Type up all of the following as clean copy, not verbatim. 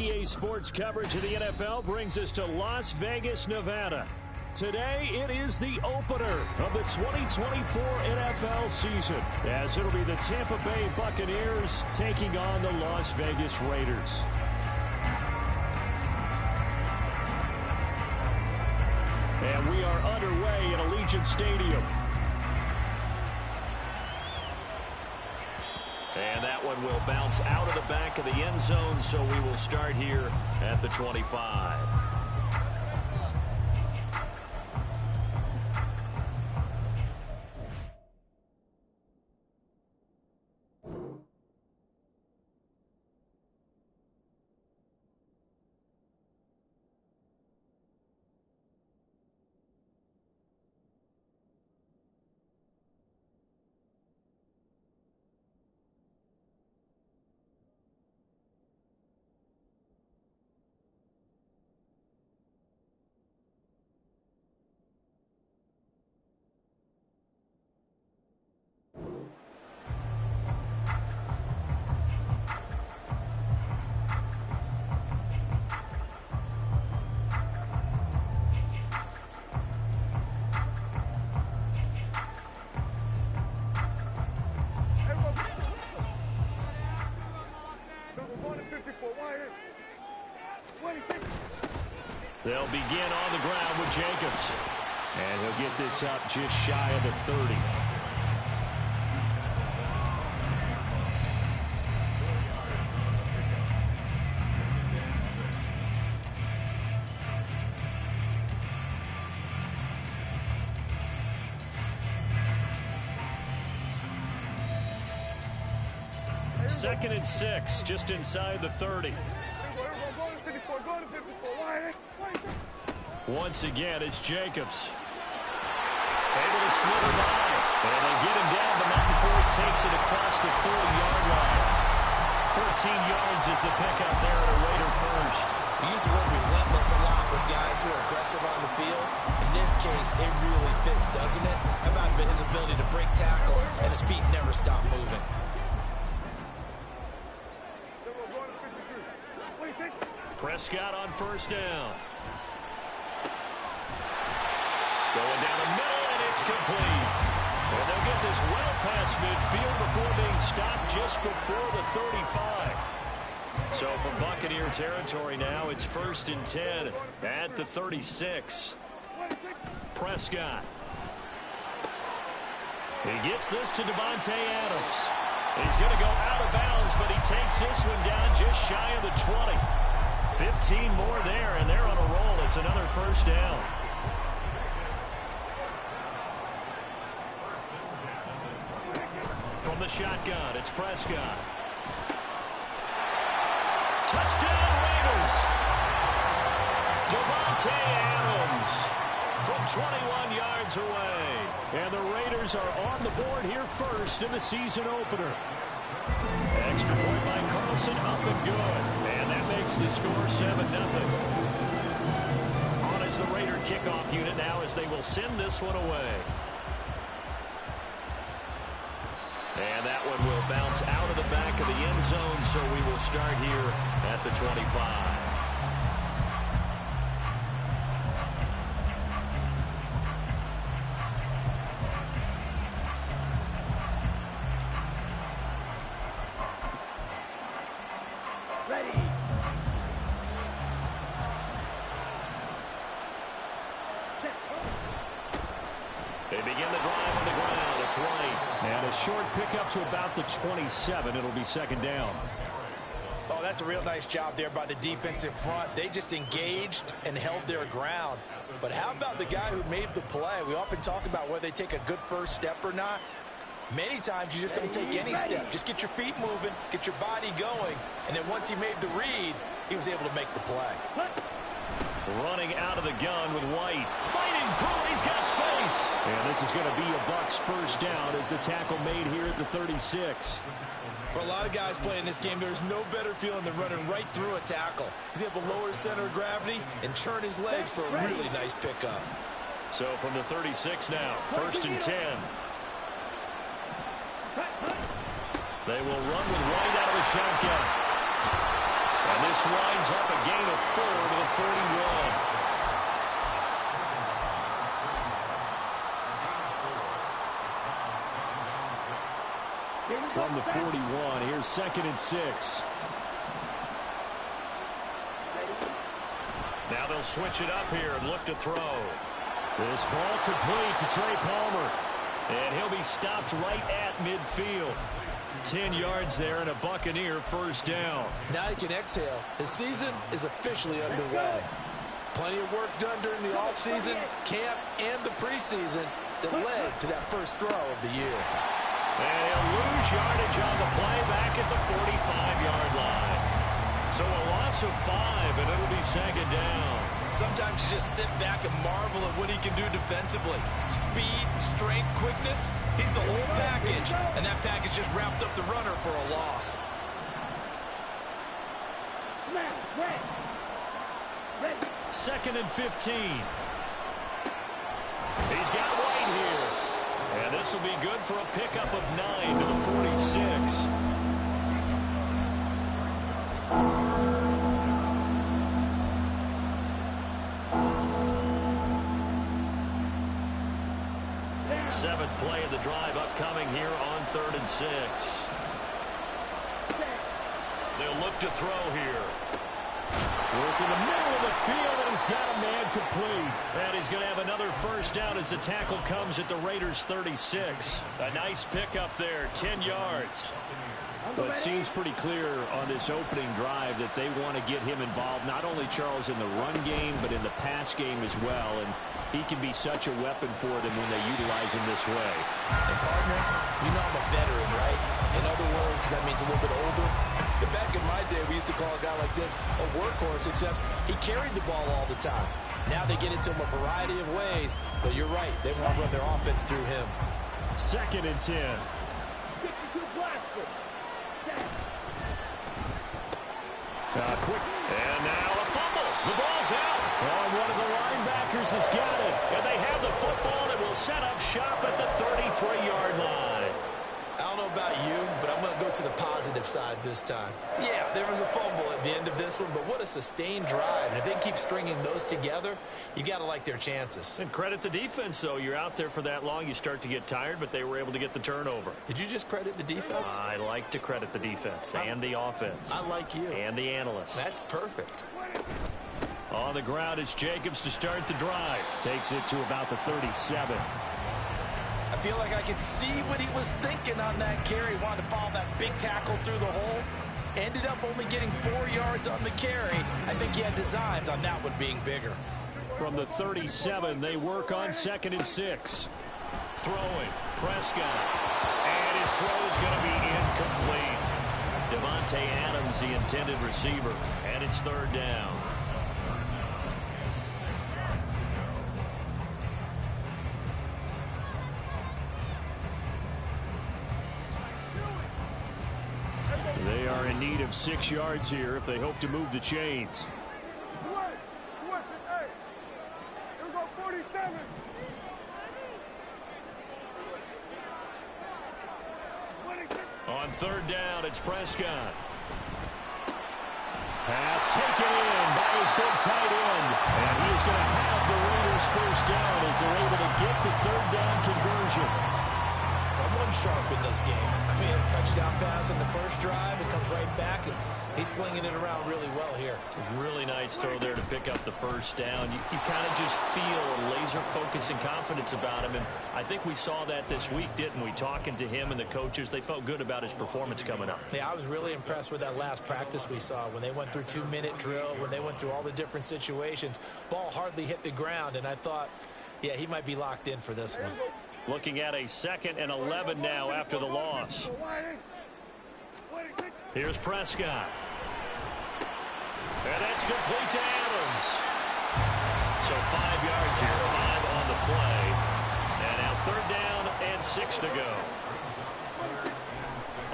EA Sports coverage of the NFL brings us to Las Vegas, Nevada. Today, it is the opener of the 2024 NFL season, as it'll be the Tampa Bay Buccaneers taking on the Las Vegas Raiders. And we are underway at Allegiant Stadium. And that one will bounce out of the back of the end zone, so we will start here at the 25. They'll begin on the ground with Jacobs. And he'll get this up just shy of the 30. Second and 6, just inside the 30. Once again, it's Jacobs. Able to slither by. And they get him down the mountain before he takes it across the 4-yard line. 14 yards is the pickup there at a Raider first. We use the word relentless a lot with guys who are aggressive on the field. In this case, it really fits, doesn't it? How about his ability to break tackles and his feet never stop moving? Prescott on first down. Going down the middle, and it's complete. And they'll get this well past midfield before being stopped just before the 35. So from Buccaneer territory now, it's 1st and 10 at the 36. Prescott. He gets this to Devontae Adams. He's going to go out of bounds, but he takes this one down just shy of the 20. 15 more there, and they're on a roll. It's another first down. From the shotgun, it's Prescott. Touchdown, Raiders! Devontae Adams from 21 yards away. And the Raiders are on the board here first in the season opener. Extra point by Carlson, up and good. And that makes the score 7-0. On is the Raider kickoff unit now as they will send this one away. And that one will bounce out of the back of the end zone, so we will start here at the 25. They begin the drive on the ground. It's White. And a short pickup to about the 27. It'll be second down. Oh, that's a real nice job there by the defensive front. They just engaged and held their ground. But how about the guy who made the play? We often talk about whether they take a good first step or not. Many times you just don't take any step. Just get your feet moving, get your body going. And then once he made the read, he was able to make the play. Running out of the gun with White. Fighting through. He's got space. And this is going to be a Bucs first down as the tackle made here at the 36. For a lot of guys playing this game, there's no better feeling than running right through a tackle. He's able to lower his center of gravity and turn his legs for a really nice pickup. So from the 36 now, 1st and 10. They will run with White out of the shotgun. And This winds up a gain of 4 to the 41. From the 41, here's 2nd and 6. Now they'll switch it up here and look to throw. This ball complete to Trey Palmer. And he'll be stopped right at midfield. 10 yards there and a Buccaneer first down. Now you can exhale. The season is officially underway. Plenty of work done during the offseason, camp, and the preseason that led to that first throw of the year. And he'll lose yardage on the play back at the 45-yard line. So a loss of 5, and it'll be 2nd down. Sometimes you just sit back and marvel at what he can do defensively. Speed, strength, quickness. He's the whole package, and that package just wrapped up the runner for a loss. 2nd and 15. He's got White here. And this will be good for a pickup of 9 to the 46. Seventh play of the drive upcoming here on 3rd and 6. They'll look to throw here. Work in the middle of the field, and he's got a man complete. And he's going to have another first down as the tackle comes at the Raiders' 36. A nice pickup there, 10 yards. But it seems pretty clear on this opening drive that they want to get him involved, not only, Charles, in the run game, but in the pass game as well. And he can be such a weapon for them when they utilize him this way. And partner, you know I'm a veteran, right? In other words, that means a little bit older. Back in my day, we used to call a guy like this a workhorse, except he carried the ball all the time. Now they get into him a variety of ways, but you're right. They want to run their offense through him. 2nd and 10. Quick. And now a fumble. The ball's out. And one of the linebackers has got it. And they have the football and will set up shop at the 33-yard line. I don't know about you, but I'm going to go to the positive side this time. Yeah, there was a fumble at the end of this one, but what a sustained drive. And if they can keep stringing those together, you got to like their chances. And credit the defense, though. You're out there for that long, you start to get tired, but they were able to get the turnover. Did you just credit the defense? I like to credit the defense and the offense. I like you. And the analysts. That's perfect. On the ground, it's Jacobs to start the drive. Takes it to about the 37. I feel like I could see what he was thinking on that carry. Wanted to follow that big tackle through the hole. Ended up only getting 4 yards on the carry. I think he had designs on that one being bigger. From the 37, they work on 2nd and 6. Throwing, Prescott. And his throw is going to be incomplete. Devontae Adams, the intended receiver. And it's 3rd down. They are in need of 6 yards here if they hope to move the chains. On 3rd down, it's Prescott. Pass taken in by his big tight end. And he is going to have the Raiders first down as they're able to get the 3rd down conversion. Someone sharp in this game. I mean, a touchdown pass in the first drive. It comes right back, and he's flinging it around really well here. Really nice throw there to pick up the first down. You kind of just feel a laser focus and confidence about him, and I think we saw that this week, didn't we? Talking to him and the coaches, they felt good about his performance coming up. Yeah, I was really impressed with that last practice we saw when they went through 2-minute drill, when they went through all the different situations. Ball hardly hit the ground, and I thought, yeah, he might be locked in for this one. Looking at a 2nd and 11 now after the loss. Here's Prescott. And that's complete to Adams. So 5 yards here, 5 on the play. And now 3rd down and 6 to go.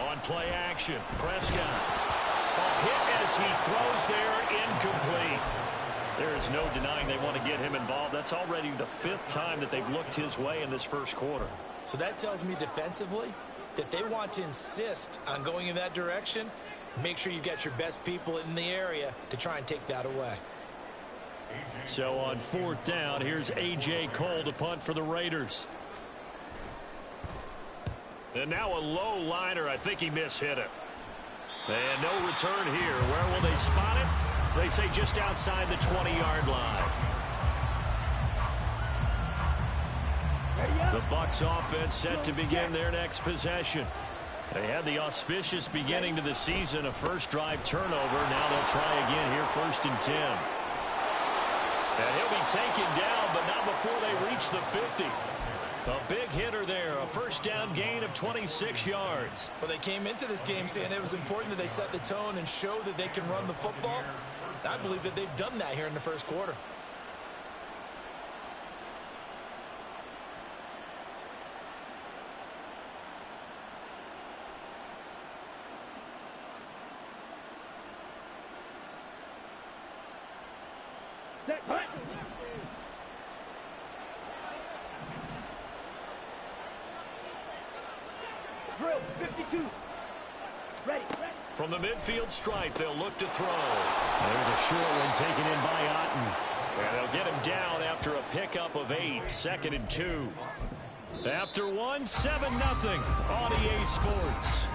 On play action, Prescott. A hit as he throws there, incomplete. There is no denying they want to get him involved. That's already the 5th time that they've looked his way in this first quarter. So that tells me defensively that they want to insist on going in that direction Make sure you get your best people in the area to try and take that away. So on 4th down, here's A.J. Cole to punt for the Raiders. And now a low liner. I think he mishit it. And no return here. Where will they spot it? They say just outside the 20-yard line. The Bucs offense set to begin their next possession. They had the auspicious beginning to the season, a first drive turnover. Now they'll try again here, 1st and 10. And he'll be taken down, but not before they reach the 50. A big hitter there, a first down gain of 26 yards. Well, they came into this game saying it was important that they set the tone and show that they can run the football. I believe that they've done that here in the first quarter. Drill 52. Ready. From the midfield stripe, they'll look to throw. There's a short one taken in by Otten. And they'll get him down after a pickup of 8, 2nd and 2. After 1, 7-0 on EA Sports.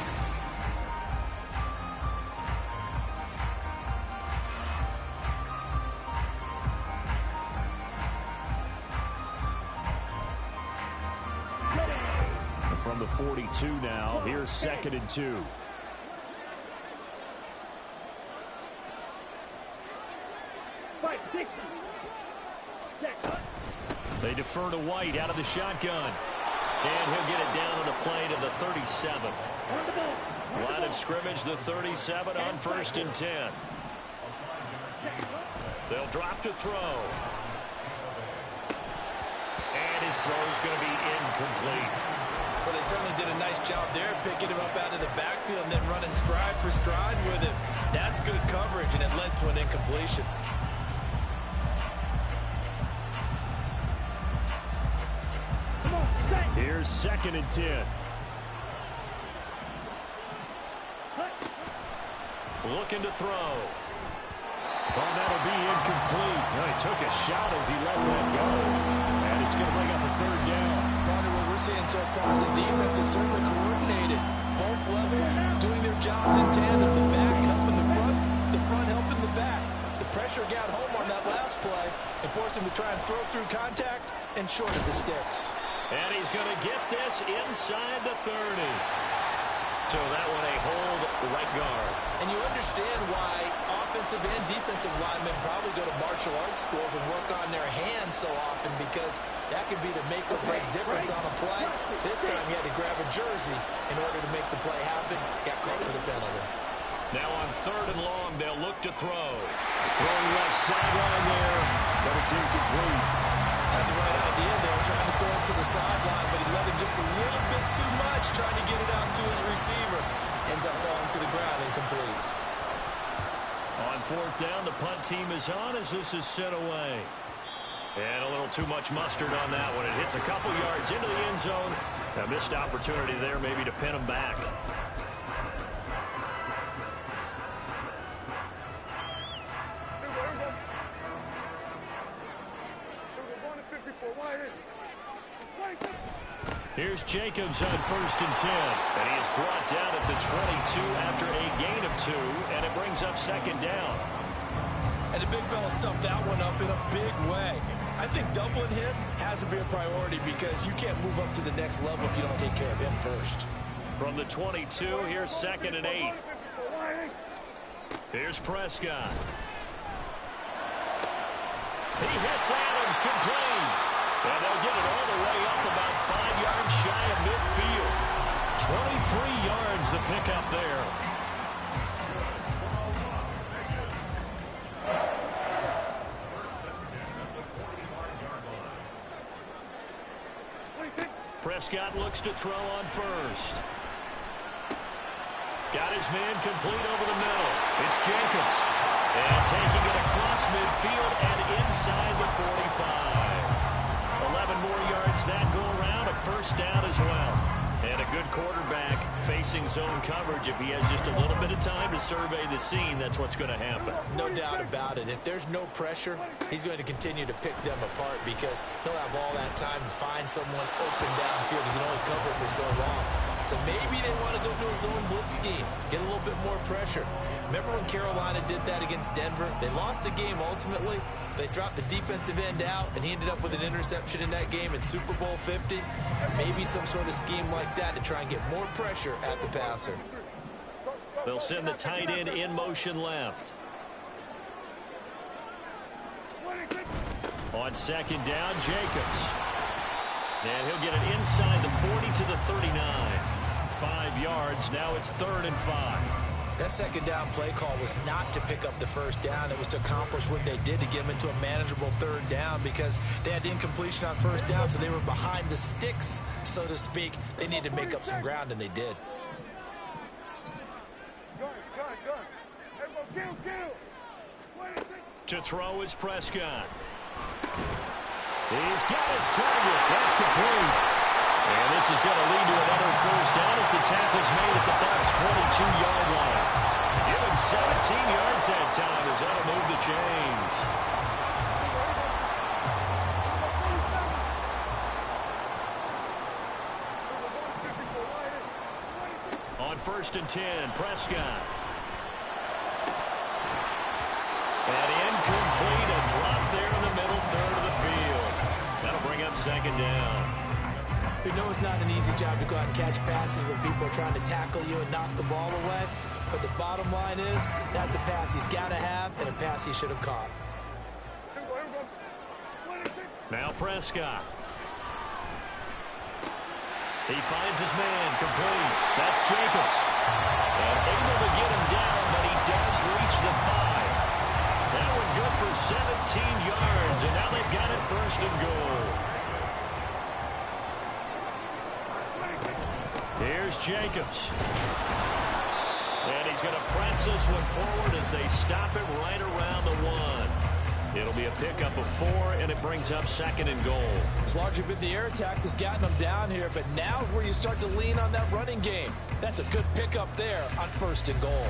From the 42 now, here's 2nd and 2. They defer to White out of the shotgun. And he'll get it down on a play to the 37. Line of scrimmage, the 37 on 1st and 10. They'll drop to throw. And his throw is going to be incomplete. Well, they certainly did a nice job there, picking him up out of the backfield and then running stride for stride with him. That's good coverage, and it led to an incompletion. Here's 2nd and 10. Looking to throw. Oh, that'll be incomplete. No, he took a shot as he let that go. And it's going to bring up a 3rd down. What we're seeing so far is the defense is certainly coordinated. Both levels doing their jobs in tandem. The back helping the front helping the back. The pressure got home on that last play and forced him to try and throw through contact and short of the sticks. And he's going to get this inside the 30. So that one a hold right guard. And you understand why offensive and defensive linemen probably go to martial arts schools and work on their hands so often, because that could be the make or break difference on a play. This time he had to grab a jersey in order to make the play happen. Got caught for the penalty. Now on 3rd and long, they'll look to throw. Throwing left sideline there, but it's incomplete. Had the right idea there, trying to throw it to the sideline, but he let him just a little bit too much, trying to get it out to his receiver. Ends up falling to the ground, incomplete. On 4th down, the punt team is on as this is sent away. And a little too much mustard on that one. It hits a couple yards into the end zone. A missed opportunity there maybe to pin him back. Here's Jacobs on 1st and 10. And he is brought down at the 22 after a gain of 2. And it brings up 2nd down. And the big fella stuffed that one up in a big way. I think doubling him has to be a priority, because you can't move up to the next level if you don't take care of him first. From the 22, here's 2nd and 8. Here's Prescott. He hits Adams complete. And they'll get it all the way up about 5 yards shy of midfield. 23 yards the pickup there. Prescott looks to throw on 1st. Got his man complete over the middle. It's Jacobs. And taking it across midfield and inside the 45. 11 more yards that go around, a 1st down as well. And a good quarterback facing zone coverage. If he has just a little bit of time to survey the scene, that's what's going to happen. No doubt about it. If there's no pressure, he's going to continue to pick them apart because he'll have all that time to find someone open downfield. He can only cover for so long. So maybe they want to go to a zone blitz scheme, get a little bit more pressure. Remember when Carolina did that against Denver? They lost the game ultimately. They dropped the defensive end out, and he ended up with an interception in that game in Super Bowl 50. Maybe some sort of scheme like that to try and get more pressure at the passer. They'll send the tight end in motion left. On second down, Jacobs. And he'll get it inside the 40 to the 39. 5 yards. Now it's 3rd and 5. That second down play call was not to pick up the first down. It was to accomplish what they did to get them into a manageable 3rd down because they had incompletion on first down, so they were behind the sticks, so to speak. They needed to make up some ground, and they did. To throw is Prescott. He's got his target. That's complete. And this is going to lead to another first down as the tackle's made at the Bucs' 22-yard line. Given 17 yards that time as that'll move the chains. On 1st and 10, Prescott. And incomplete, a drop there in the middle third of the field. That'll bring up 2nd down. We know it's not an easy job to go out and catch passes when people are trying to tackle you and knock the ball away. But the bottom line is, that's a pass he's got to have and a pass he should have caught. Now Prescott. He finds his man, complete. That's Jacobs. And able to get him down, but he does reach the 5. That one good for 17 yards, and now they've got it 1st and goal. Here's Jacobs. And he's going to press this one forward as they stop it right around the 1. It'll be a pickup of 4, and it brings up 2nd and goal. It's largely been the air attack that's gotten them down here, but now is where you start to lean on that running game. That's a good pickup there on 1st and goal.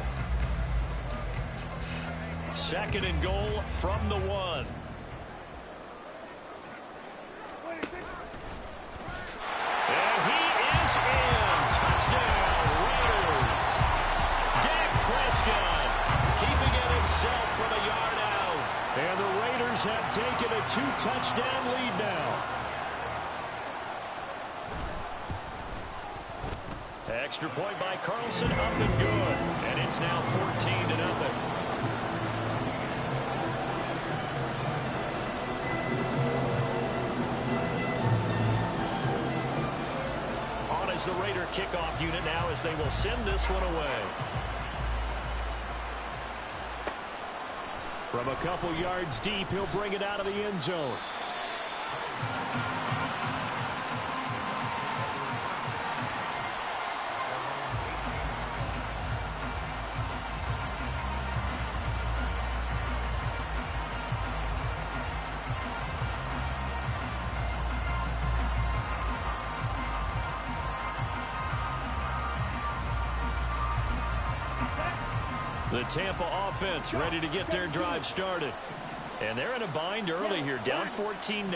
2nd and goal from the 1. And he is in. Touchdown, Raiders. Dak Prescott keeping it himself from a yard out. And the Raiders have taken a 2-touchdown lead now. Extra point by Carlson, up and good. And it's now 14-0. The Raider kickoff unit now as they will send this one away. From a couple yards deep, he'll bring it out of the end zone. The Tampa offense ready to get their drive started. And they're in a bind early here, down 14-0.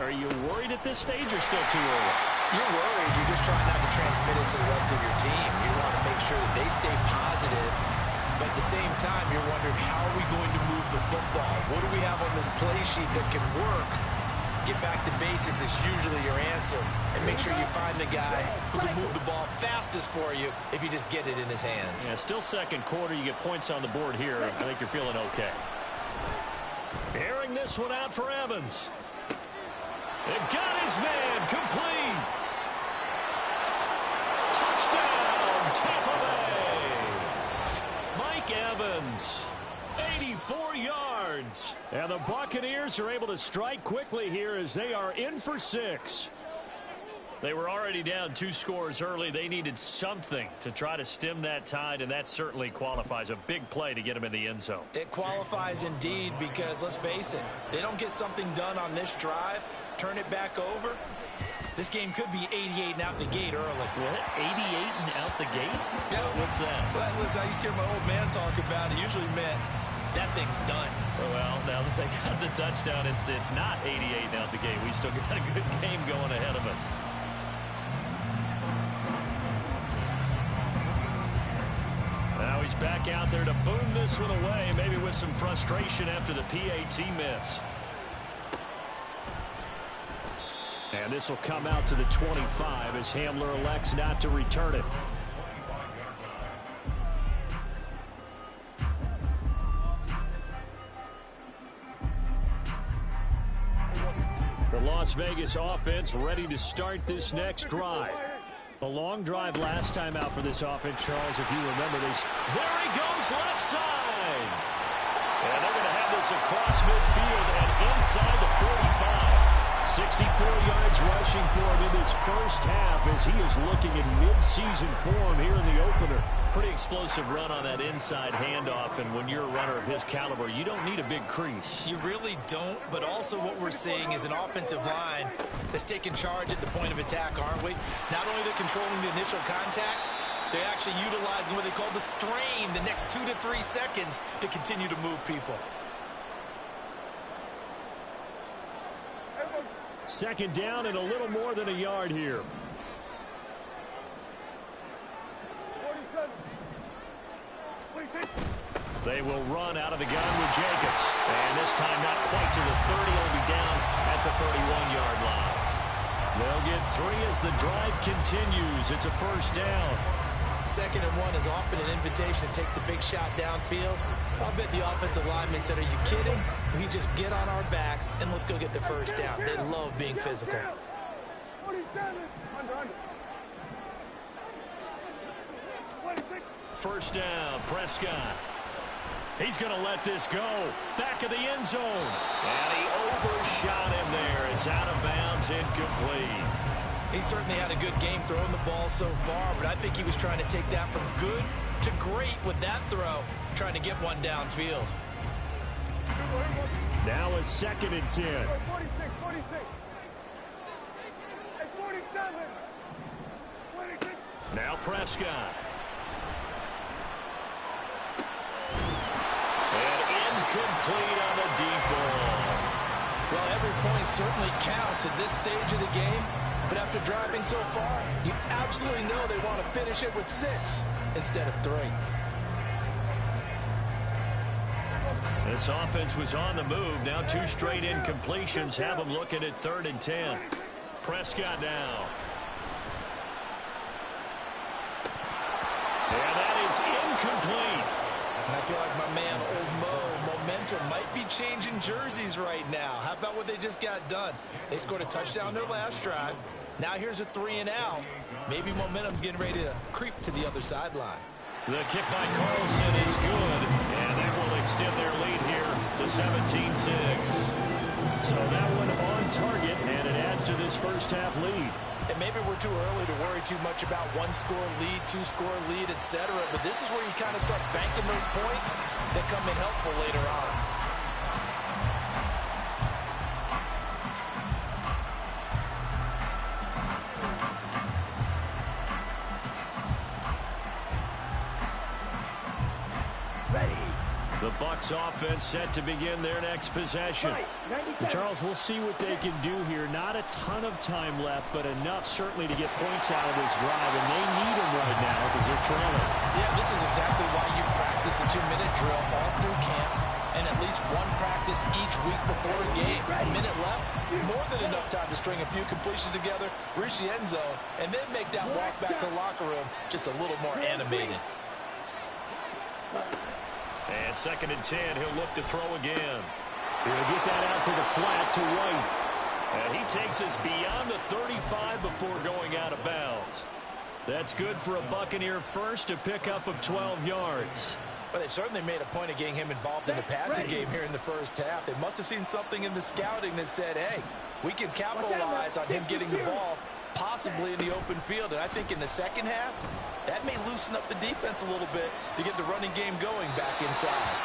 Are you worried at this stage or still too early? You're worried. You're just trying not to transmit it to the rest of your team. You want to make sure that they stay positive. But at the same time, you're wondering, how are we going to move the football? What do we have on this play sheet that can work? Get back to basics is usually your answer. And make sure you find the guy who can move the ball fastest for you if you just get it in his hands. Yeah, still 2nd quarter. You get points on the board here. I think you're feeling okay. Airing this one out for Evans. They've got his man complete. Touchdown, Tampa Bay. Mike Evans, 84 yards. And the Buccaneers are able to strike quickly here as they are in for 6. They were already down 2 scores early. They needed something to try to stem that tide, and that certainly qualifies. A big play to get them in the end zone. It qualifies indeed because, let's face it, they don't get something done on this drive, turn it back over, This game could be 88 and out the gate early. What? 88 and out the gate? Yeah. What's that? Well, listen, I used to hear my old man talk about it. Usually meant that thing's done. Well, now that they got the touchdown, it's not 88 and out the gate. We still got a good game going ahead of us. Now he's back out there to boom this one away, maybe with some frustration after the PAT miss. And this will come out to the 25 as Hamler elects not to return it. The Las Vegas offense ready to start this next drive. A long drive last time out for this offense, Charles, if you remember this. There he goes, left side. And they're going to have this across midfield and inside the 45. 64 yards rushing for him in his first half as he is looking in mid-season form here in the opener. Pretty explosive run on that inside handoff, and when you're a runner of his caliber, you don't need a big crease. You really don't, but also what we're seeing is an offensive line that's taking charge at the point of attack, aren't we? Not only are they controlling the initial contact, they're actually utilizing what they call the strain the next 2 to 3 seconds to continue to move people. Second down and a little more than a yard here. They will run out of the gun with Jacobs. And this time not quite to the 30. He'll be down at the 31-yard line. They'll get 3 as the drive continues. It's a first down. 2nd and 1 is often an invitation to take the big shot downfield. I'll bet the offensive lineman said, are you kidding? We just get on our backs and let's go get the first down. They love being physical. First down, Prescott. He's going to let this go. Back of the end zone. And he overshot him there. It's out of bounds, incomplete. He certainly had a good game throwing the ball so far, but I think he was trying to take that from good to great with that throw, trying to get one downfield. Now a 2nd and 10. 46. 47. 26. Now Prescott. And incomplete on the deep ball. Well, every point certainly counts at this stage of the game, but after driving so far, you absolutely know they want to finish it with 6 instead of 3. This offense was on the move. Now 2 straight incompletions have them looking at 3rd and 10. Prescott now. And that is incomplete. And I feel like my man, Old Mo, momentum might be changing jerseys right now. How about what they just got done? They scored a touchdown their last drive. Now here's a 3 and out. Maybe momentum's getting ready to creep to the other sideline. The kick by Carlson is good, and that will extend their lead here to 17-6. So that one on target, and it adds to this first half lead. And maybe we're too early to worry too much about 1-score lead, 2-score lead, etc. But this is where you kind of start banking those points that come in helpful later on. The Bucs offense set to begin their next possession. And Charles, we'll see what they can do here. Not a ton of time left, but enough certainly to get points out of this drive, and they need them right now because they're trailing. Yeah, this is exactly why you practice a 2-minute drill all through camp, and at least one practice each week before a game. A minute left, more than enough time to string a few completions together, reach the end zone, and then make that walk back to the locker room just a little more animated. And 2nd and 10, he'll look to throw again. He'll get that out to the flat to White. And he takes us beyond the 35 before going out of bounds. That's good for a Buccaneer first, a pickup of 12 yards. But they certainly made a point of getting him involved in the passing game here in the first half. They must have seen something in the scouting that said, hey, we can capitalize on him getting the ball, possibly in the open field. And I think in the second half, that may loosen up the defense a little bit to get the running game going back inside.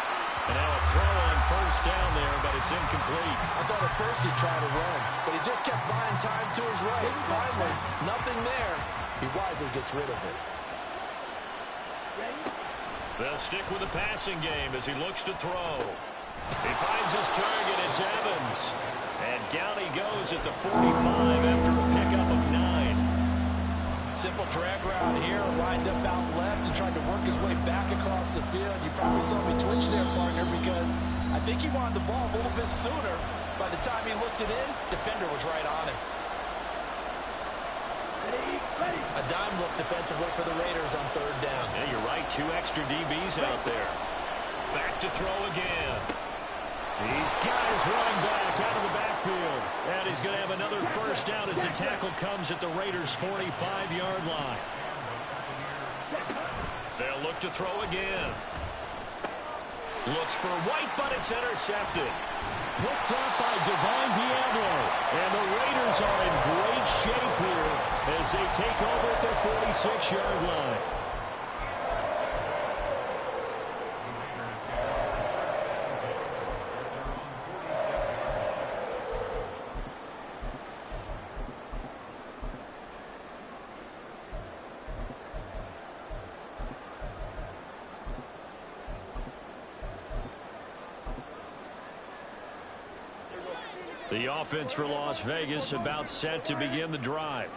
And now a throw on first down there, but it's incomplete. I thought at first he tried to run, but he just kept buying time to his right. Finally, nothing there. He wisely gets rid of it. They'll stick with the passing game as he looks to throw. He finds his target. It's Evans. And down he goes at the 45 after a pickup of 9. Simple drag route here, lined up out left and tried to work his way back across the field. You probably saw me twitch there, partner, because I think he wanted the ball a little bit sooner. By the time he looked it in, defender was right on him. A dime look defensively for the Raiders on third down. Yeah, you're right. 2 extra DBs out there. Back to throw again. He's got his running back out of the backfield. And he's going to have another first down as the tackle comes at the Raiders' 45-yard line. They'll look to throw again. Looks for White, but it's intercepted. Picked up by Divine Diablo. And the Raiders are in great shape here as they take over at their 46-yard line. The offense for Las Vegas about set to begin the drive.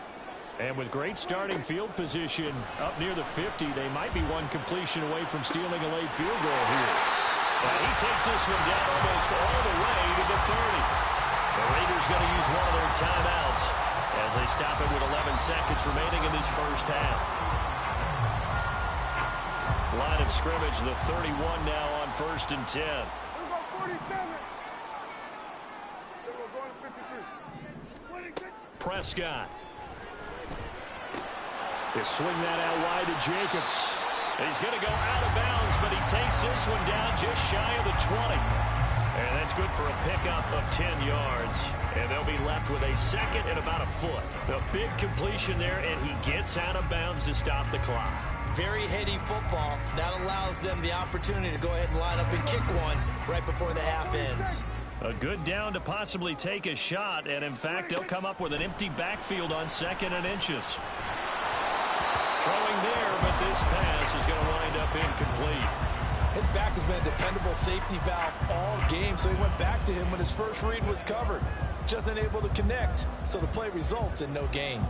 And with great starting field position up near the 50, they might be one completion away from stealing a late field goal here. And he takes this one down almost all the way to the 30. The Raiders going to use one of their timeouts as they stop it with 11 seconds remaining in this first half. Line of scrimmage, the 31 now on 1st and 10. Prescott. They swing that out wide to Jacobs. He's going to go out of bounds, but he takes this one down just shy of the 20. And that's good for a pickup of 10 yards. And they'll be left with a second and about a foot. The big completion there, and he gets out of bounds to stop the clock. Very heady football. That allows them the opportunity to go ahead and line up and kick one right before the half ends. A good down to possibly take a shot, and in fact, they'll come up with an empty backfield on 2nd and inches. Throwing there, but this pass is going to wind up incomplete. His back has been a dependable safety valve all game, so he went back to him when his first read was covered. Just unable to connect, so the play results in no gain.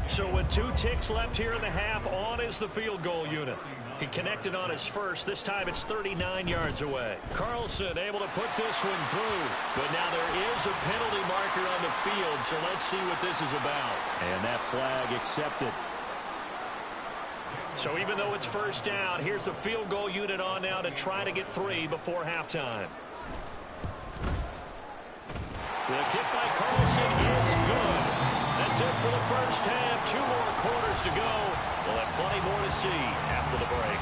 So with 2 ticks left here in the half, on is the field goal unit. He connected on his first. This time it's 39 yards away. Carlson able to put this one through. But now there is a penalty marker on the field, so let's see what this is about. And that flag accepted. So even though it's first down, here's the field goal unit on now to try to get 3 before halftime. The kick by Carlson is good. That's it for the first half. 2 more quarters to go. We'll have plenty more to see after the break.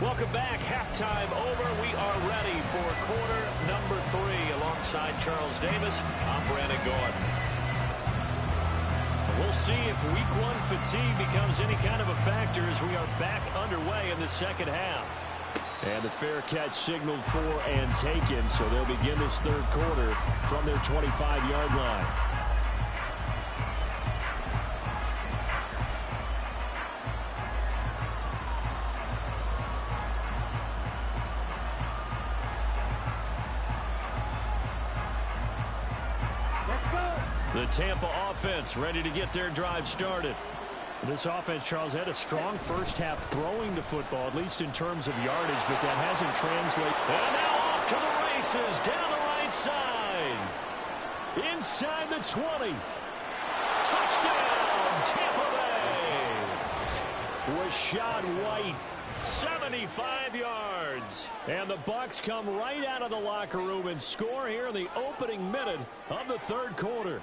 Welcome back. Halftime over. We are ready for quarter number 3 alongside Charles Davis. I'm Brandon Gordon. We'll see if week 1 fatigue becomes any kind of a factor as we are back underway in the second half. And the fair catch signaled for and taken, so they'll begin this third quarter from their 25-yard line. The Tampa offense ready to get their drive started. This offense, Charles, had a strong first half throwing the football, at least in terms of yardage, but that hasn't translated. And now off to the races, down the right side. Inside the 20. Touchdown, Tampa Bay. Rashad White, 75 yards. And the Bucs come right out of the locker room and score here in the opening minute of the third quarter.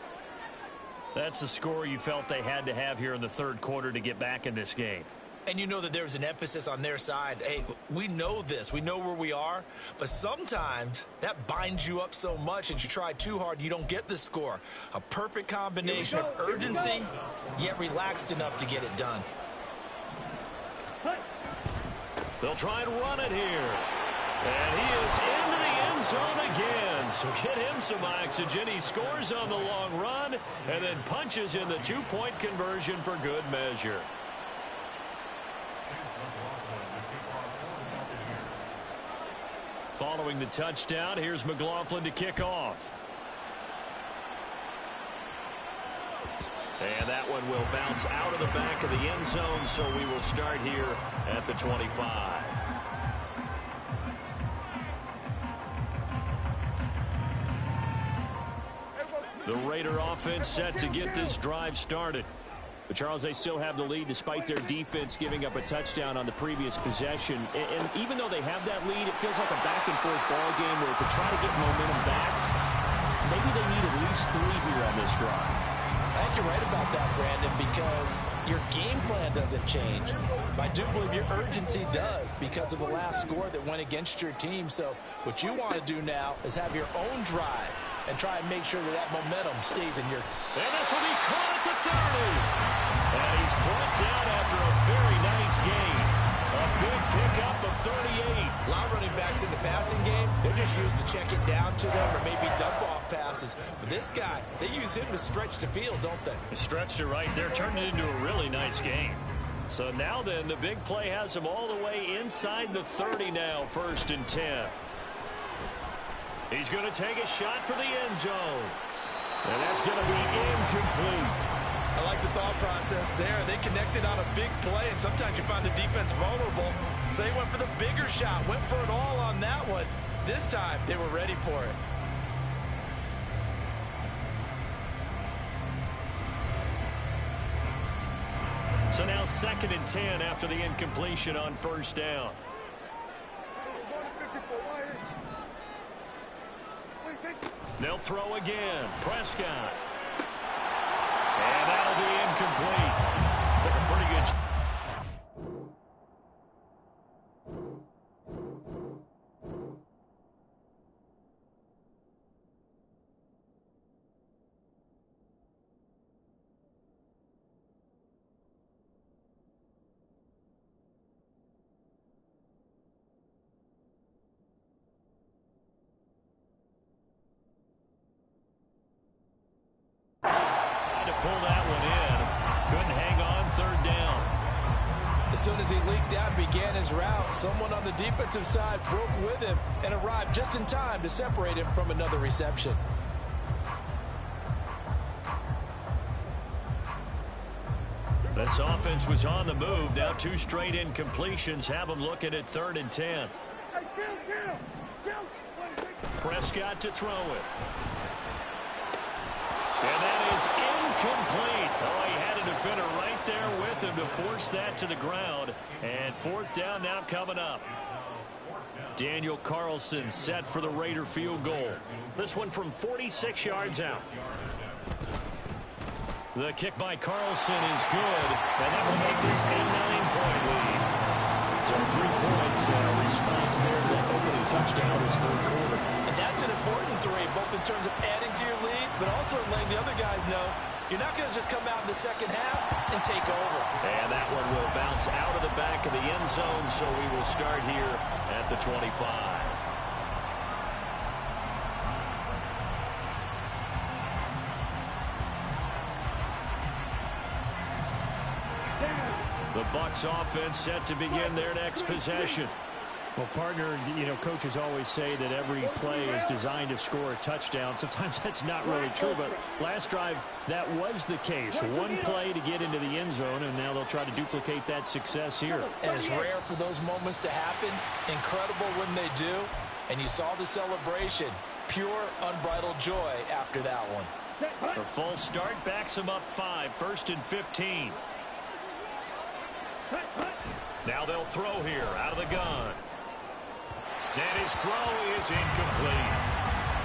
That's the score you felt they had to have here in the third quarter to get back in this game. And you know that there's an emphasis on their side. Hey, we know this. We know where we are. But sometimes that binds you up so much that you try too hard, you don't get the score. A perfect combination of urgency, yet relaxed enough to get it done. They'll try and run it here. And he is into the end zone again. So get him some oxygen. He scores on the long run and then punches in the two-point conversion for good measure. Following the touchdown, here's McLaughlin to kick off. And that one will bounce out of the back of the end zone, so we will start here at the 25. The Raider offense set to get this drive started. But, Charles, they still have the lead despite their defense giving up a touchdown on the previous possession. And even though they have that lead, it feels like a back-and-forth ball game where to try to get momentum back, maybe they need at least 3 here on this drive. I think you're right about that, Brandon, because your game plan doesn't change. But I do believe your urgency does because of the last score that went against your team. So what you want to do now is have your own drive and try and make sure that that momentum stays in your... And this will be caught at the 30. And he's brought down after a very nice gain. A big pickup of 38. A lot of running backs in the passing game, they're just used to check it down to them or maybe dump-off passes. But this guy, they use him to stretch the field, don't they? Stretched it right there, turned it into a really nice game. So now then, the big play has him all the way inside the 30 now, 1st and 10. He's going to take a shot for the end zone. And that's going to be incomplete. I like the thought process there. They connected on a big play, and sometimes you find the defense vulnerable. So they went for the bigger shot, went for it all on that one. This time, they were ready for it. So now 2nd and 10 after the incompletion on 1st down. They'll throw again. Prescott. And that'll be incomplete. Took a pretty good... pull that one in. Couldn't hang on 3rd down. As soon as he leaked out and began his route, someone on the defensive side broke with him and arrived just in time to separate him from another reception. This offense was on the move. Now 2 straight incompletions have them looking at 3rd and 10. Prescott to throw it. And that is incomplete. Oh, he had a defender right there with him to force that to the ground. And 4th down now coming up. Daniel Carlson set for the Raider field goal. This one from 46 yards out. The kick by Carlson is good. And that will make this a 9-point lead. So 3 points response there to that opening touchdown this 3rd quarter. And that's an important 3, both in terms of adding to your lead, but also letting the other guys know you're not going to just come out in the 2nd half and take over. And that one will bounce out of the back of the end zone, so we will start here at the 25. The Bucs offense set to begin their next possession. Well, partner, you know, coaches always say that every play is designed to score a touchdown. Sometimes that's not really true, but last drive, that was the case. 1 play to get into the end zone, and now they'll try to duplicate that success here. And it's rare for those moments to happen. Incredible when they do. And you saw the celebration. Pure, unbridled joy after that one. The false start backs them up 5, 1st and 15. Now they'll throw here out of the gun. And his throw is incomplete.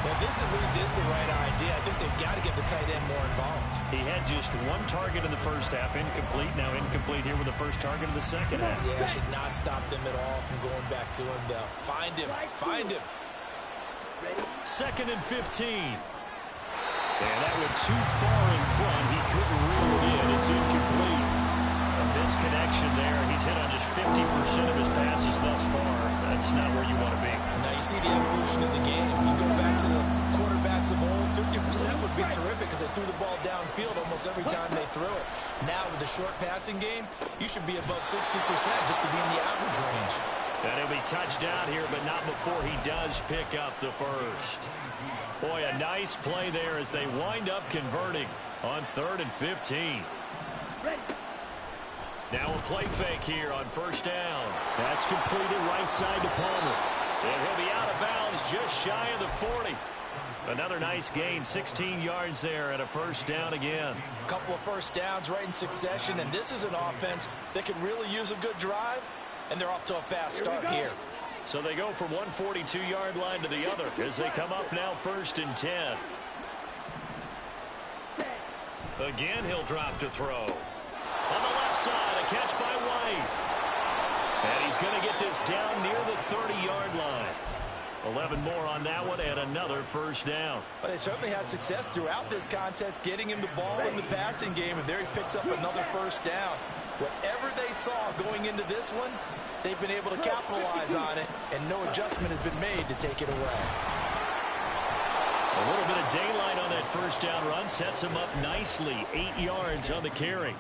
Well, this at least is the right idea. I think they've got to get the tight end more involved. He had just one target in the first half, incomplete. Now incomplete here with the first target of the second half. Yeah, should not stop them at all from going back to him. They'll find him. Find him. 2nd and 15. And that went too far in front. He couldn't reel it in. It's incomplete. A misconnection there. He's hit on just 50% of his passes thus far. That's not where you want to be. Now you see the evolution of the game. You go back to the quarterbacks of old, 50% would be terrific because they threw the ball downfield almost every time they threw it. Now with the short passing game, you should be above 60% just to be in the average range. And he'll be touched down here, but not before he does pick up the first. Boy, a nice play there as they wind up converting on 3rd and 15. Now a play fake here on 1st down. That's completed right side to Palmer. And he'll be out of bounds just shy of the 40. Another nice gain, 16 yards there and a 1st down again. A couple of 1st downs right in succession, and this is an offense that could really use a good drive, and they're off to a fast start here. So they go from one 42-yard line to the other as they come up now 1st and 10. Again, he'll drop to throw. On the left side, a catch by White. And he's going to get this down near the 30-yard line. 11 more on that one and another 1st down. Well, they certainly had success throughout this contest getting him the ball in the passing game, and there he picks up another 1st down. Whatever they saw going into this one, they've been able to capitalize on it, and no adjustment has been made to take it away. A little bit of daylight on that 1st down run sets him up nicely. 8 yards on the carry.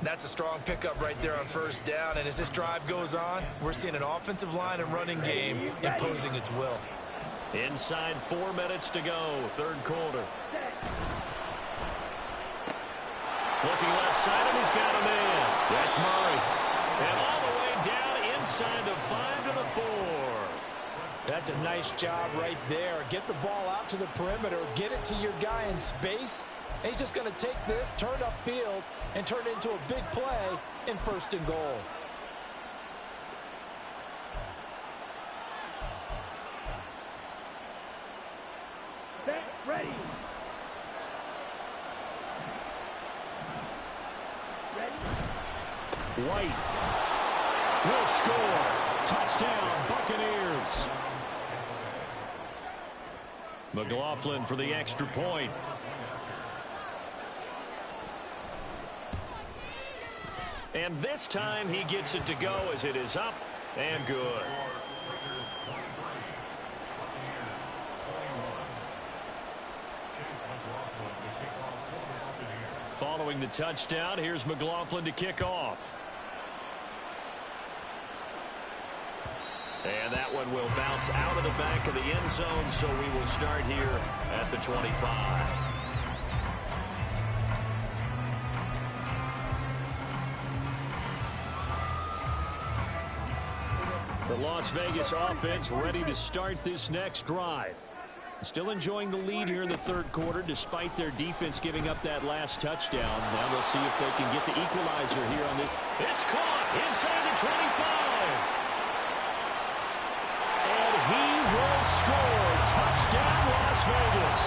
That's a strong pickup right there on 1st down, and as this drive goes on, we're seeing an offensive line and running game imposing its will. Inside 4 minutes to go, 3rd quarter. Looking left side, and he's got him in. That's Murray. And all the way down inside the 5 to the 4. That's a nice job right there. Get the ball out to the perimeter, get it to your guy in space, and he's just going to take this, turn upfield, and turn it into a big play in 1st and goal. Set, ready. White will score. Touchdown, Buccaneers. McLaughlin for the extra point. And this time he gets it to go as it is up and good. Following the touchdown, here's McLaughlin to kick off. And that one will bounce out of the back of the end zone, so we will start here at the 25. The Las Vegas offense ready to start this next drive. Still enjoying the lead here in the 3rd quarter despite their defense giving up that last touchdown. Now they'll see if they can get the equalizer here on this. It's caught inside the 25. And he will score. Touchdown, Las Vegas.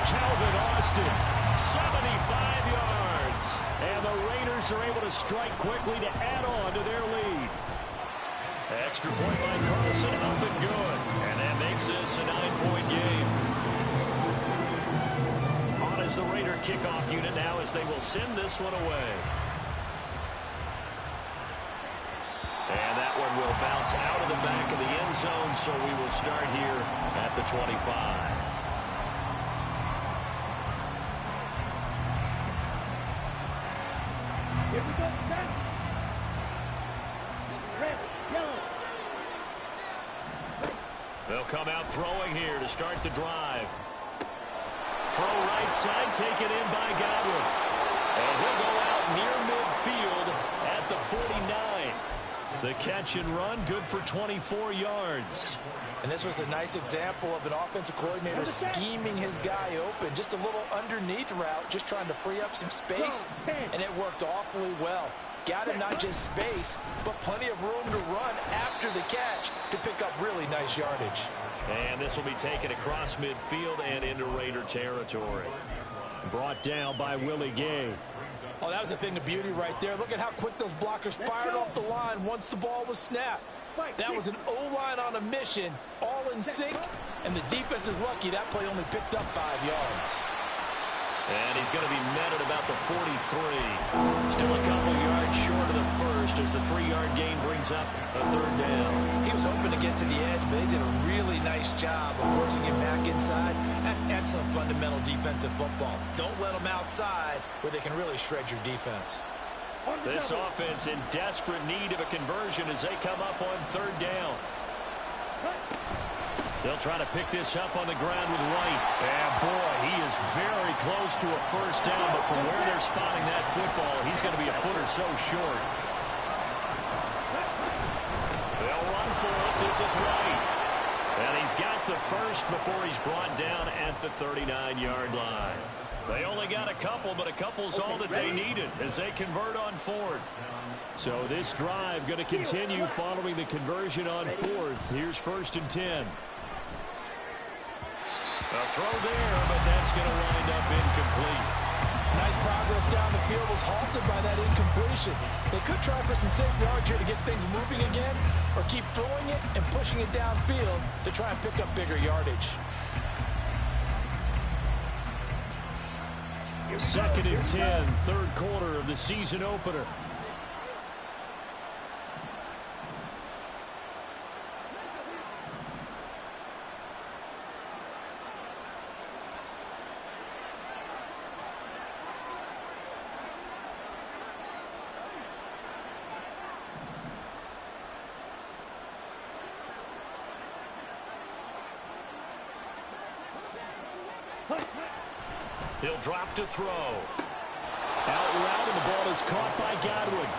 Calvin Austin, 75 yards. And the Raiders are able to strike quickly to add on to their lead. Extra point by Carlson, up and good. And that makes this a 9-point game. On as the Raider kickoff unit now as they will send this one away. And that one will bounce out of the back of the end zone, so we will start here at the 25. Here we go, set. Red, yellow. They'll come out throwing here to start the drive. Throw right side, taken in by Godwin. And he'll go out near midfield at the 49. The catch and run, good for 24 yards. And this was a nice example of an offensive coordinator scheming his guy open. Just a little underneath route, just trying to free up some space, and it worked awfully well. got him not just space, but plenty of room to run after the catch to pick up really nice yardage. And this will be taken across midfield and into Raider territory. Brought down by Willie Gay. Oh, that was a thing of beauty right there. Look at how quick those blockers fired off the line once the ball was snapped. That was an O-line on a mission, all in sync, and the defense is lucky that play only picked up 5 yards. And he's going to be met at about the 43. Still a couple yards short of the first as the 3-yard gain brings up a 3rd down. He was hoping to get to the edge, but they did a really nice job of forcing him back inside. That's excellent fundamental defensive football. Don't let them outside where they can really shred your defense. This offense in desperate need of a conversion as they come up on 3rd down. They'll try to pick this up on the ground with White. And boy, he is very close to a 1st down, but from where they're spotting that football, he's going to be a foot or so short. They'll run for it. This is White. And he's got the first before he's brought down at the 39-yard line. They only got a couple, but a couple's all that they needed as they convert on 4th. So this drive going to continue following the conversion on 4th. Here's 1st and 10. A throw there, but that's going to wind up incomplete. Nice progress down the field was halted by that incompletion. They could try for some safe yards here to get things moving again, or keep throwing it and pushing it downfield to try and pick up bigger yardage. 2nd and 10, 3rd quarter of the season opener. He'll drop to throw. Out route, and the ball is caught by Godwin.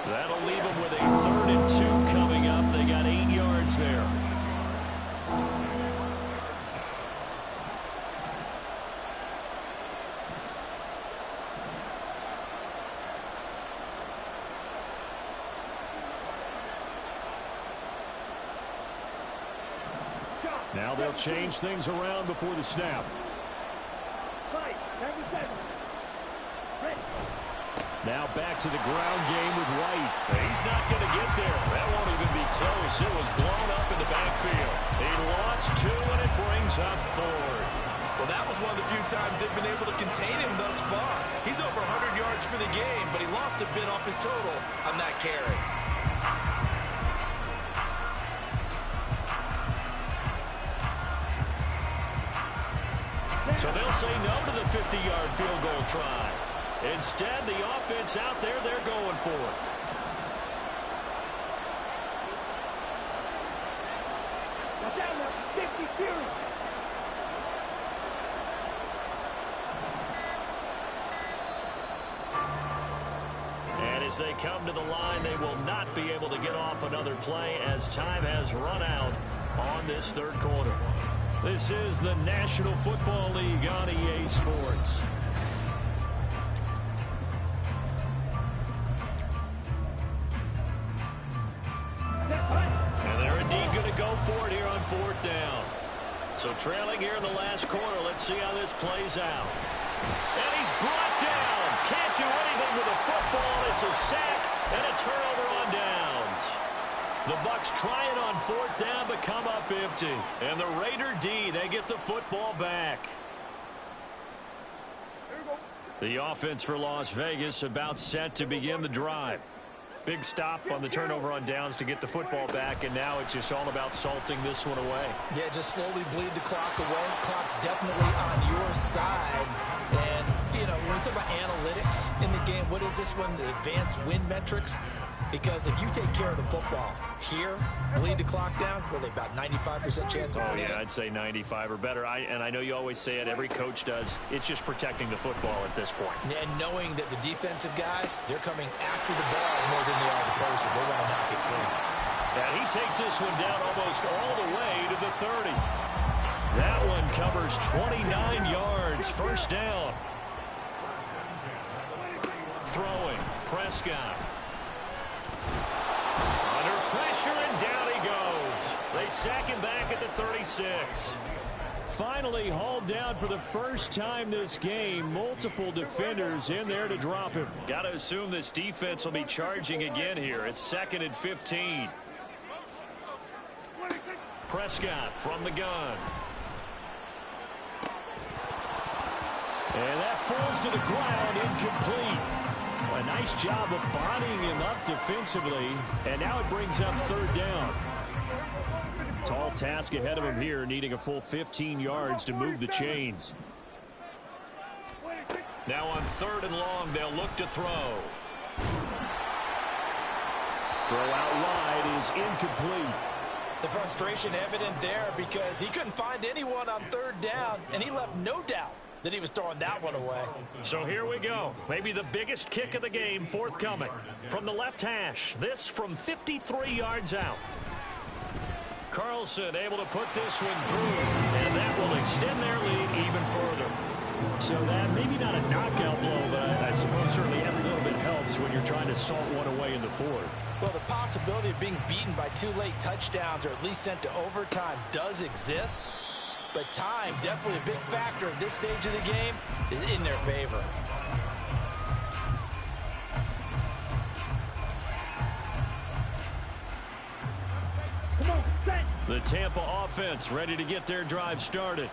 That'll leave him with a 3rd and 2 coming up. They got 8 yards there. Now they'll change things around before the snap. Now back to the ground game with White. He's not going to get there. That won't even be close. It was blown up in the backfield. He lost 2, and it brings up 4th. Well, that was one of the few times they've been able to contain him thus far. He's over 100 yards for the game, but he lost a bit off his total on that carry. So they'll say no to the 50-yard field goal try. Instead, the offense out there, they're going for it. Watch out now, 52. And as they come to the line, they will not be able to get off another play as time has run out on this 3rd quarter. This is the National Football League on EA Sports. And they're indeed going to go for it here on 4th down. So trailing here in the last quarter, let's see how this plays out. And he's brought down. Can't do anything with the football. It's a sack and a turnover on downs. The Bucs try it on 4th down, but come up empty. And the Raider D, they get the football back. The offense for Las Vegas about set to begin the drive. Big stop on the turnover on downs to get the football back, and now it's just all about salting this one away. Yeah, just slowly bleed the clock away. Clock's definitely on your side. And, you know, when we talk about analytics in the game, what is this one? The advanced win metrics? Because if you take care of the football here, bleed the clock down, really about 95% chance of winning. Oh, yeah, I'd say 95 or better. And I know you always say it, every coach does. It's just protecting the football at this point. And knowing that the defensive guys, they're coming after the ball more than they are the person. They want to knock it free. And he takes this one down almost all the way to the 30. That one covers 29 yards. 1st down. Throwing. Prescott. Under pressure, and down he goes. They sack him back at the 36. Finally hauled down for the first time this game. Multiple defenders in there to drop him. Got to assume this defense will be charging again here. It's 2nd and 15. Prescott from the gun. And that falls to the ground, incomplete. A nice job of bodying him up defensively, and now it brings up 3rd down. Tall task ahead of him here, needing a full 15 yards to move the chains. Now on 3rd and long, they'll look to throw. Throw out wide is incomplete. The frustration evident there because he couldn't find anyone on 3rd down, and he left no doubt that he was throwing that one away. So here we go. Maybe the biggest kick of the game forthcoming. From the left hash, this from 53 yards out. Carlson able to put this one through, and that will extend their lead even further. So that maybe not a knockout blow, but I suppose certainly every little bit helps when you're trying to salt one away in the 4th. Well, the possibility of being beaten by 2 late touchdowns or at least sent to overtime does exist. But time, definitely a big factor at this stage of the game, is in their favor. The Tampa offense ready to get their drive started.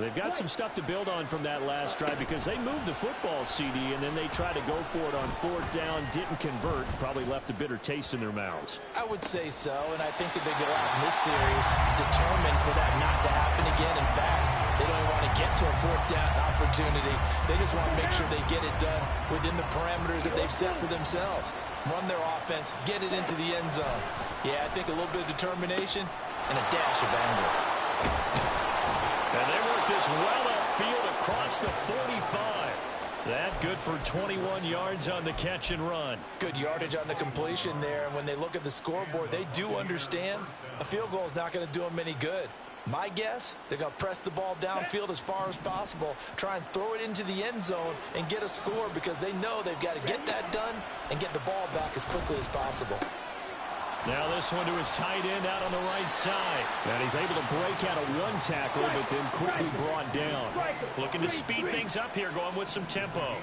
They've got some stuff to build on from that last drive because they moved the football, CD, and then they tried to go for it on 4th down, didn't convert, probably left a bitter taste in their mouths. I would say so, and I think that they go out in this series determined for that not to happen again. In fact, they don't want to get to a 4th down opportunity. They just want to make sure they get it done within the parameters that they've set for themselves. Run their offense, get it into the end zone. Yeah, I think a little bit of determination and a dash of anger. And they work this well upfield across the 45. That good for 21 yards on the catch and run. Good yardage on the completion there. And when they look at the scoreboard, they do understand a field goal is not going to do them any good. My guess, they're going to press the ball downfield as far as possible, try and throw it into the end zone and get a score because they know they've got to get that done and get the ball back as quickly as possible. Now this one to his tight end out on the right side. And he's able to break out of one tackle, but then quickly brought down. Looking to speed things up here, going with some tempo.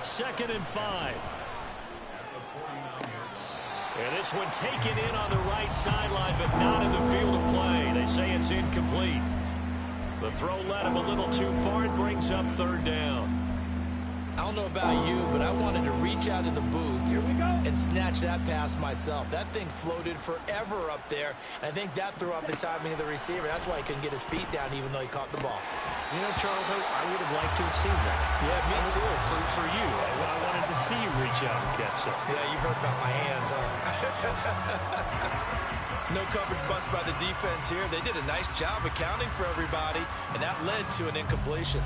2nd and 5. And this one taken in on the right sideline, but not in the field of play. They say it's incomplete. The throw led him a little too far. It brings up 3rd down. I don't know about you, but I wanted to reach out of the booth and snatch that pass myself. That thing floated forever up there. I think that threw off the timing of the receiver. That's why he couldn't get his feet down even though he caught the ball. You know, Charles, I would have liked to have seen that. Yeah, me too. For you. I wanted to see you reach out and catch something. Yeah, you've heard about my hands, huh? No coverage bust by the defense here. They did a nice job accounting for everybody, and that led to an incompletion.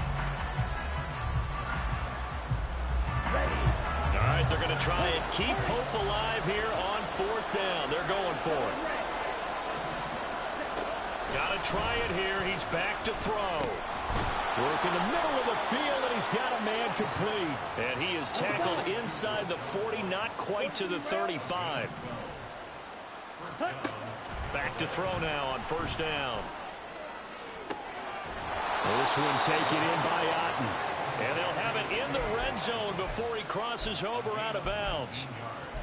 All right, they're going to try and keep hope alive here on 4th down. They're going for it. Got to try it here. He's back to throw. Work in the middle of the field, and he's got a man complete. And he is tackled inside the 40, not quite to the 35. Back to throw now on 1st down. This one taken in by Otten. And they'll have it in the red zone before he crosses over out of bounds.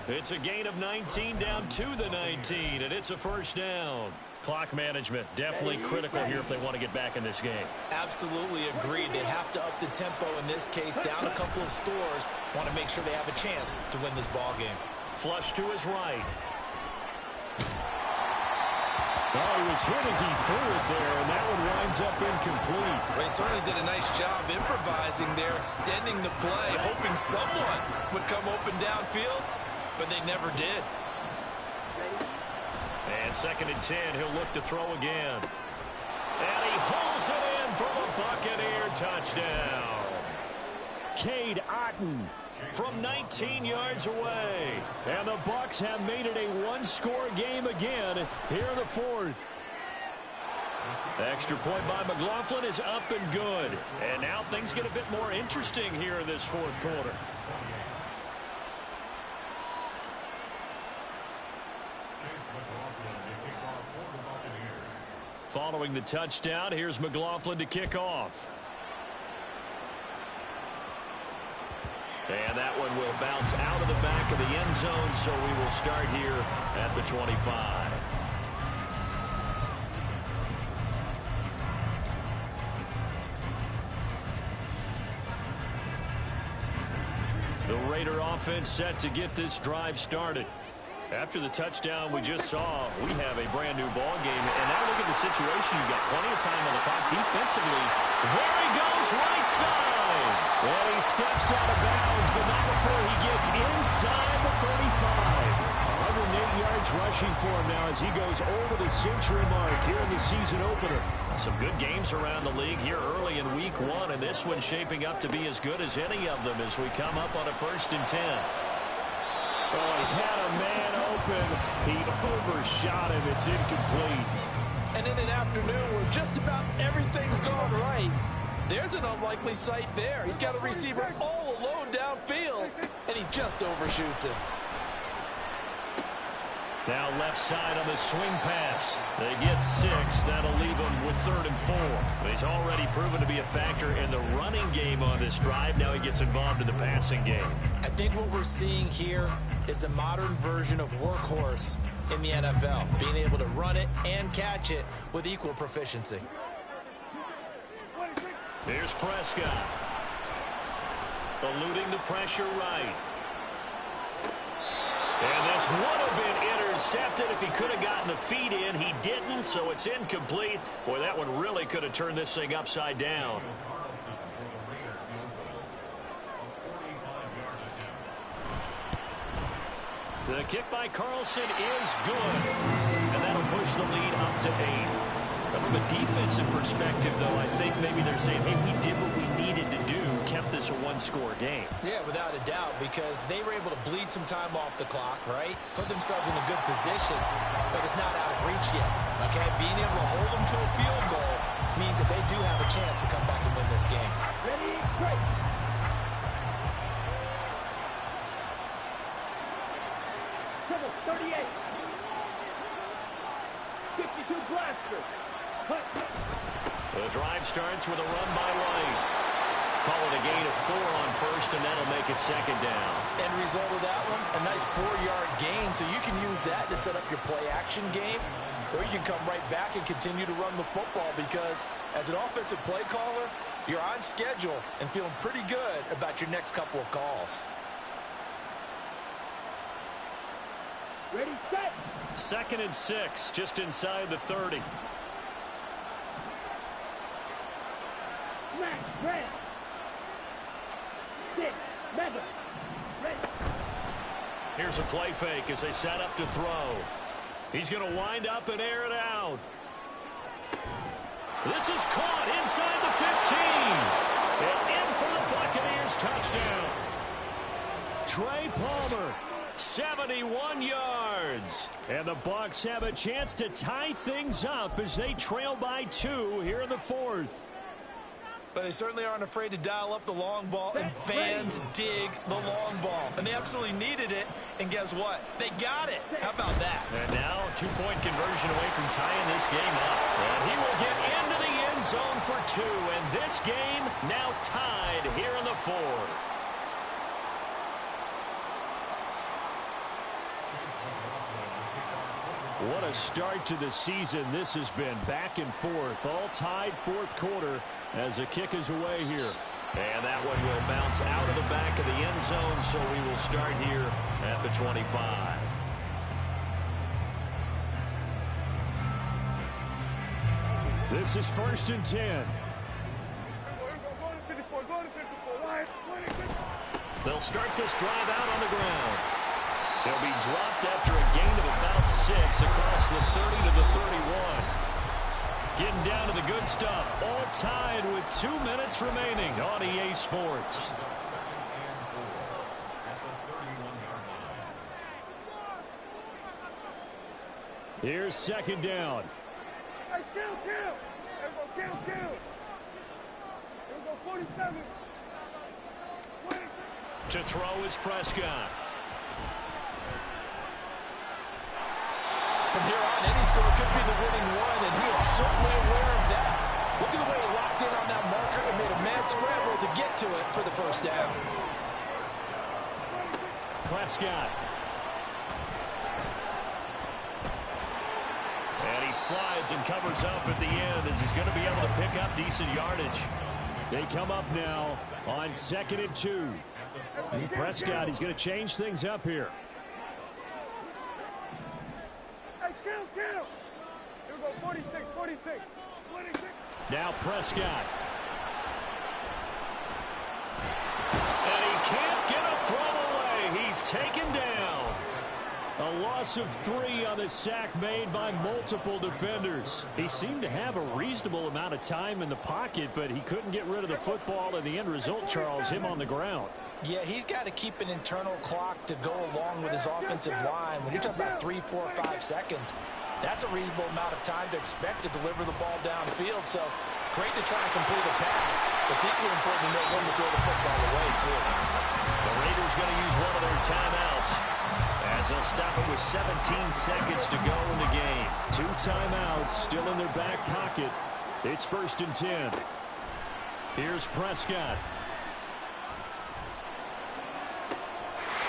It's a gain of 19 down to the 19, and it's a 1st down. Clock management, definitely critical here if they want to get back in this game. Absolutely agreed. They have to up the tempo in this case, down a couple of scores. Want to make sure they have a chance to win this ball game. Flush to his right. Oh, he was hit as he threw it there, and that one winds up incomplete. They certainly did a nice job improvising there, extending the play, hoping someone would come open downfield, but they never did. And 2nd and 10, he'll look to throw again. And he pulls it in for the Buccaneer touchdown. Cade Otten from 19 yards away. And the Bucs have made it a one-score game again here in the 4th. Extra point by McLaughlin is up and good. And now things get a bit more interesting here in this 4th quarter. Following the touchdown, here's McLaughlin to kick off. And that one will bounce out of the back of the end zone, so we will start here at the 25. The Raider offense set to get this drive started. After the touchdown we just saw, we have a brand new ball game. And now look at the situation. You've got plenty of time on the clock defensively. There he goes, right side. And he steps out of bounds, but not before he gets inside the 35. 108 yards rushing for him now as he goes over the century mark here in the season opener. Some good games around the league here early in week 1, and this one's shaping up to be as good as any of them as we come up on a 1st and 10. Oh, he had a man open. He overshot him. It's incomplete. And in an afternoon where just about everything's gone right, there's an unlikely sight there. He's got a receiver all alone downfield, and he just overshoots him. Now left side on the swing pass. They get 6. That'll leave him with 3rd and 4. But he's already proven to be a factor in the running game on this drive. Now he gets involved in the passing game. I think what we're seeing here is the modern version of workhorse in the NFL, being able to run it and catch it with equal proficiency. Here's Prescott. Eluding the pressure right. And this would have been intercepted if he could have gotten the feet in. He didn't, so it's incomplete. Boy, that one really could have turned this thing upside down. The kick by Carlson is good. And that'll push the lead up to 8. Now, from a defensive perspective, though, I think maybe they're saying, hey, we did what we needed to do, kept this a one-score game. Yeah, without a doubt, because they were able to bleed some time off the clock, right? Put themselves in a good position, but it's not out of reach yet, okay? Being able to hold them to a field goal means that they do have a chance to come back and win this game. Ready, break. Triple 38. 52 blasters. The drive starts with a run by White. Call it a gain of 4 on 1st, and that'll make it 2nd down. End result of that one, a nice 4-yard gain, so you can use that to set up your play-action game, or you can come right back and continue to run the football because as an offensive play caller, you're on schedule and feeling pretty good about your next couple of calls. Ready, set. 2nd and 6, just inside the 30. Smash, red. 6, mega. Ready. Here's a play fake as they set up to throw. He's going to wind up and air it out. This is caught inside the 15. And in for the Buccaneers touchdown. Trey Palmer, 71 yards. And the Bucs have a chance to tie things up as they trail by 2 here in the 4th. But they certainly aren't afraid to dial up the long ball, and fans dig the long ball. And they absolutely needed it, and guess what? They got it. How about that? And now a 2-point conversion away from tying this game up. And he will get into the end zone for 2, and this game now tied here in the 4th. What a start to the season this has been. Back and forth, all tied 4th quarter as the kick is away here. And that one will bounce out of the back of the end zone, so we will start here at the 25. This is 1st and 10. They'll start this drive out on the ground. They'll be dropped after a gain of about 6 across the 30 to the 31. Getting down to the good stuff. All tied with 2 minutes remaining on EA Sports. Here's 2nd down. Hey, kill. There we go, kill. There we go, 47. To throw is Prescott. from here on, any score could be the winning one, and he is certainly aware of that. Look at the way he locked in on that marker and made a mad scramble to get to it for the first down. Prescott. And he slides and covers up at the end as he's going to be able to pick up decent yardage. They come up now on 2nd and 2. And Prescott, he's going to change things up here. Hey, kill. Here we go, 46. Now Prescott. And he can't get a throw away. He's taken down. A loss of 3 on the sack made by multiple defenders. He seemed to have a reasonable amount of time in the pocket, but he couldn't get rid of the football, and the end result, Charles, him on the ground. Yeah, he's got to keep an internal clock to go along with his offensive line. When you're talking about 3, 4, 5 seconds, that's a reasonable amount of time to expect to deliver the ball downfield. So great to try and complete a pass. It's equally important to know when to throw the football away, too. The Raiders going to use one of their timeouts as they'll stop it with 17 seconds to go in the game. 2 timeouts still in their back pocket. It's 1st and 10. Here's Prescott.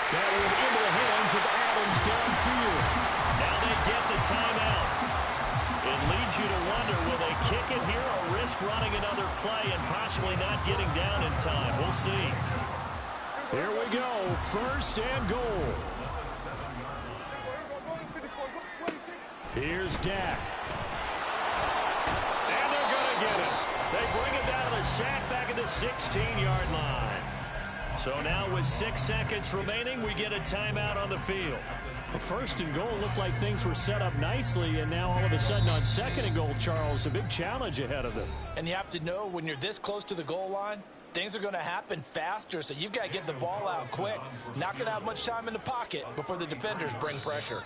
That one into the hands of Adams downfield. Now they get the timeout. It leads you to wonder, will they kick it here or risk running another play and possibly not getting down in time? We'll see. Here we go. 1st and goal. Here's Dak. And they're going to get it. They bring it down to the sack back at the 16-yard line. So now with 6 seconds remaining, we get a timeout on the field. The 1st and goal looked like things were set up nicely, and now all of a sudden on 2nd and goal, Charles, a big challenge ahead of them. And you have to know when you're this close to the goal line, things are going to happen faster, so you've got to get the ball out quick. Not going to have much time in the pocket before the defenders bring pressure.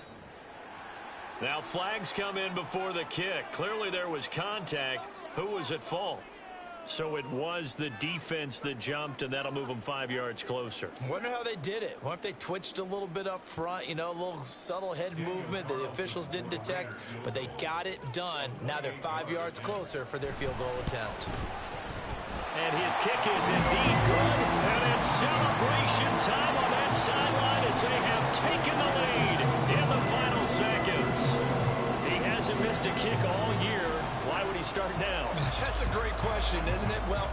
Now flags come in before the kick. Clearly there was contact. Who was at fault? So it was the defense that jumped, and that'll move them 5 yards closer. Wonder how they did it. What if they twitched a little bit up front, you know, a little subtle head movement that the officials didn't detect, but they got it done. Now they're 5 yards closer for their field goal attempt. And his kick is indeed good. And it's celebration time on that sideline as they have taken the lead in the final seconds. He hasn't missed a kick all year. Why would he start now? That's a great question, isn't it? Well,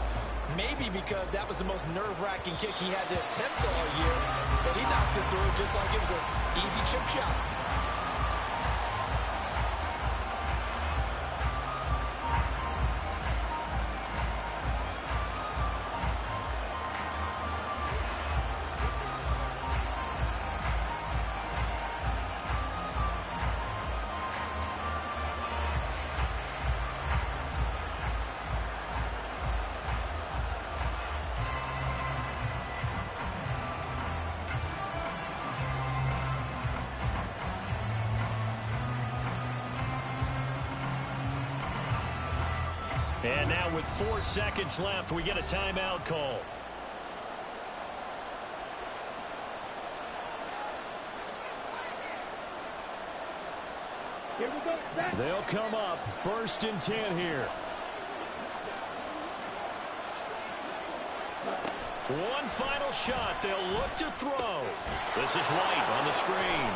maybe because that was the most nerve-wracking kick he had to attempt all year, but he knocked it through just like it was an easy chip shot. And now with 4 seconds left, we get a timeout call. Here we go. They'll come up 1st and 10 here. One final shot. They'll look to throw. This is White on the screen.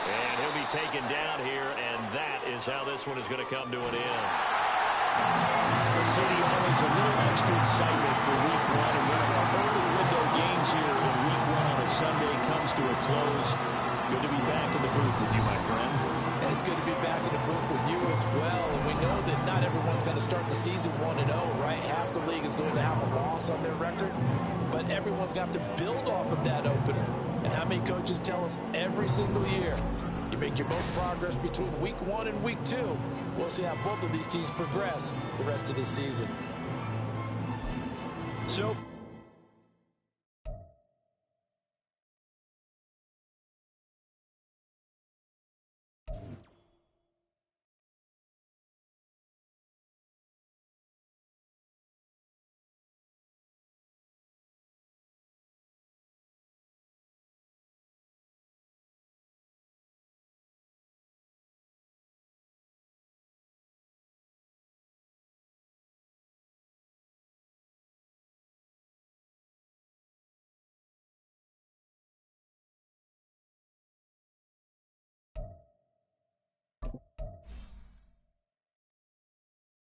And he'll be taken down here, and that is how this one is going to come to an end. The city always a little extra excitement for Week 1, and one of our early window games here when Week 1 on a Sunday comes to a close. Good to be back in the booth with you, my friend. And it's good to be back in the booth with you as well. And we know that not everyone's going to start the season 1-0, right? Half the league is going to have a loss on their record, but everyone's got to build off of that opener. And how many coaches tell us every single year, you make your most progress between Week 1 and Week 2. We'll see how both of these teams progress the rest of this season. So